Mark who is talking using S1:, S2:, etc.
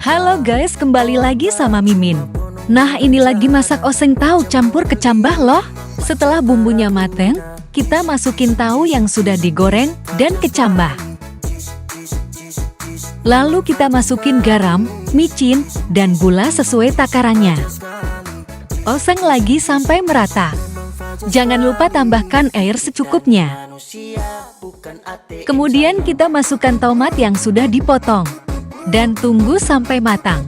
S1: Halo guys, kembali lagi sama Mimin. Nah, ini lagi masak oseng tahu campur kecambah loh. Setelah bumbunya mateng, kita masukin tahu yang sudah digoreng dan kecambah. Lalu kita masukin garam, micin, dan gula sesuai takarannya. Oseng lagi sampai merata. Jangan lupa tambahkan air secukupnya. Kemudian kita masukkan tomat yang sudah dipotong. Dan tunggu sampai matang.